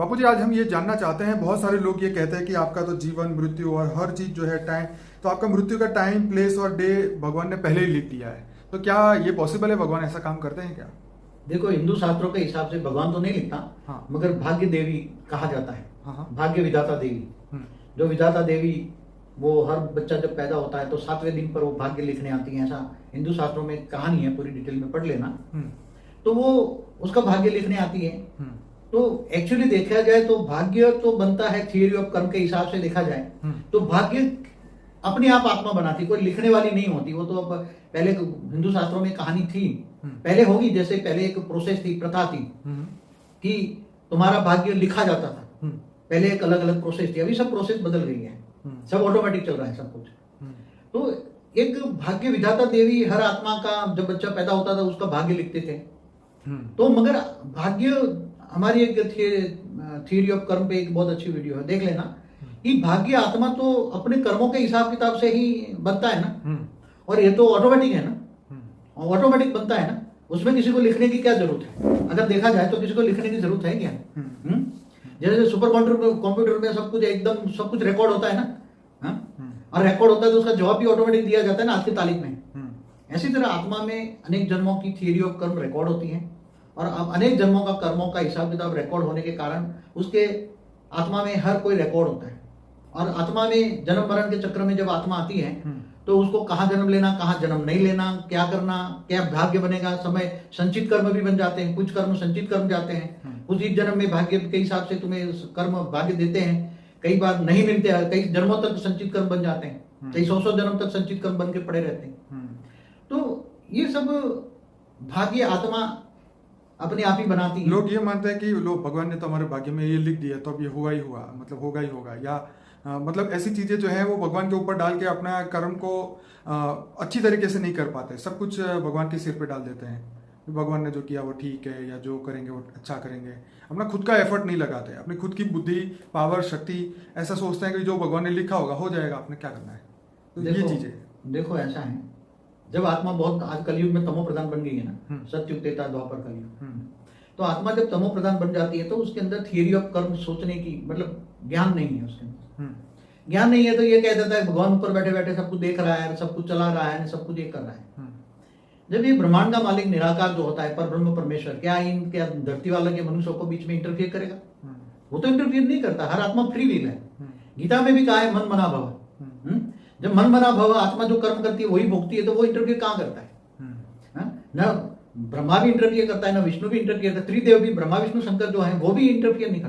बापू जी, आज हम ये जानना चाहते हैं, बहुत सारे लोग ये कहते हैं कि आपका तो जीवन मृत्यु और हर चीज जो है टाइम, तो आपका मृत्यु का टाइम प्लेस और डे भगवान ने पहले ही लिख दिया है। तो क्या ये पॉसिबल है? भगवान ऐसा काम करते हैं क्या? देखो, हिंदू शास्त्रों के हिसाब से भगवान तो नहीं लिखता। हाँ। मगर भाग्य देवी कहा जाता है। हाँ हाँ। भाग्य विधाता देवी, हम्म। जो विधाता देवी, वो हर बच्चा जब पैदा होता है तो 7वें दिन पर वो भाग्य लिखने आती है। ऐसा हिंदू शास्त्रों में एक कहानी है, पूरी डिटेल में पढ़ लेना। तो वो उसका भाग्य लिखने आती है। तो एक्चुअली देखा जाए तो भाग्य तो बनता है थियरी ऑफ कर्म के हिसाब से देखा जाए तो भाग्य अपने आप आत्मा बनाती, कोई लिखने वाली नहीं होती। वो तो अब पहले हिंदू शास्त्रों में कहानी थी, पहले होगी, जैसे पहले एक प्रोसेस थी, प्रथा थी कि तुम्हारा भाग्य लिखा जाता था। पहले एक अलग अलग प्रोसेस थी, अभी सब प्रोसेस बदल गई है, सब ऑटोमेटिक चल रहा है सब कुछ। तो एक भाग्य विधाता देवी हर आत्मा का जब बच्चा पैदा होता था उसका भाग्य लिखते थे। तो मगर भाग्य, हमारी एक थियरी ऑफ कर्म पे एक बहुत अच्छी वीडियो है, देख लेना, कि भाग्य आत्मा तो अपने कर्मों के हिसाब किताब से ही बनता है ना। और ये तो ऑटोमेटिक है ना, ऑटोमेटिक बनता है ना, उसमें किसी को लिखने की क्या जरूरत है? अगर देखा जाए तो किसी को लिखने की जरूरत है क्या? जैसे सुपर कंप्यूटर में सब कुछ एकदम सब कुछ रिकॉर्ड होता है ना, और रिकॉर्ड होता है तो उसका जवाब भी ऑटोमेटिक दिया जाता है ना आज की तारीख में। ऐसी तरह आत्मा में अनेक जन्मों की थियरी ऑफ कर्म रिकॉर्ड होती है, और अब अनेक जन्मों का कर्मों का हिसाब किताब रिकॉर्ड होने के कारण उसके आत्मा में हर कोई रिकॉर्ड होता है। और आत्मा में जन्म मरण के चक्र में जब आत्मा आती है तो उसको कहाँ जन्म लेना, कहाँ जन्म नहीं लेना, क्या करना, क्या भाग्य बनेगा, समय संचित कर्म भी बन जाते हैं, कुछ कर्म संचित कर्म जाते हैं, कुछ इस जन्म में भाग्य के हिसाब से तुम्हें कर्म भाग्य देते हैं, कई बार नहीं मिलते हैं, कई जन्मों तक संचित कर्म बन जाते हैं, कई 100 जन्म तक संचित कर्म बन के पड़े रहते हैं। तो ये सब भाग्य आत्मा अपने आप ही बनाती है। लोग ये मानते हैं कि लोग भगवान ने तो हमारे भाग्य में ये लिख दिया तो अब ये होगा ही होगा, मतलब होगा ही होगा, या मतलब ऐसी चीजें जो है वो भगवान के ऊपर डाल के अपना कर्म को अच्छी तरीके से नहीं कर पाते, सब कुछ भगवान के सिर पे डाल देते हैं। भगवान ने जो किया वो ठीक है, या जो करेंगे वो अच्छा करेंगे, अपना खुद का एफर्ट नहीं लगाते, अपनी खुद की बुद्धि, पावर, शक्ति ऐसा सोचते हैं कि जो भगवान ने लिखा होगा हो जाएगा, आपने क्या करना है। तो ये चीजें देखो ऐसा है, जब आत्मा बहुत, आज कलयुग में तमो प्रधान बन गई है ना, सत्युग त्रेता द्वापर कलयुग, तो आत्मा जब तमो प्रधान बन जाती है तो उसके अंदर थियरी ऑफ कर्म सोचने की मतलब ज्ञान नहीं है उसके अंदर। ज्ञान नहीं है तो ये कह देता है भगवान ऊपर बैठे बैठे सब कुछ देख रहा है, सब कुछ चला रहा है, सब कुछ ये कर रहा है। जब ये ब्रह्मांड का मालिक निराकार जो होता है, पर ब्रह्म परमेश्वर, क्या इनके धरती वाले के मनुष्यों को बीच में इंटरफियर करेगा? वो तो इंटरफियर नहीं करता, हर आत्मा फ्री विल है। गीता में भी कहा है मन मना भव। जब मन मना भव आत्मा जो कर्म करती है वही भोगती है, तो वो इंटरफियर कहाँ करता है? ना ब्रह्मा भी इंटरफियर करता है, ना विष्णु भी इंटरफियर करता है, त्रिदेव भी, ब्रह्मा विष्णु शंकर जो है वो भी इंटरफियर नहीं करता।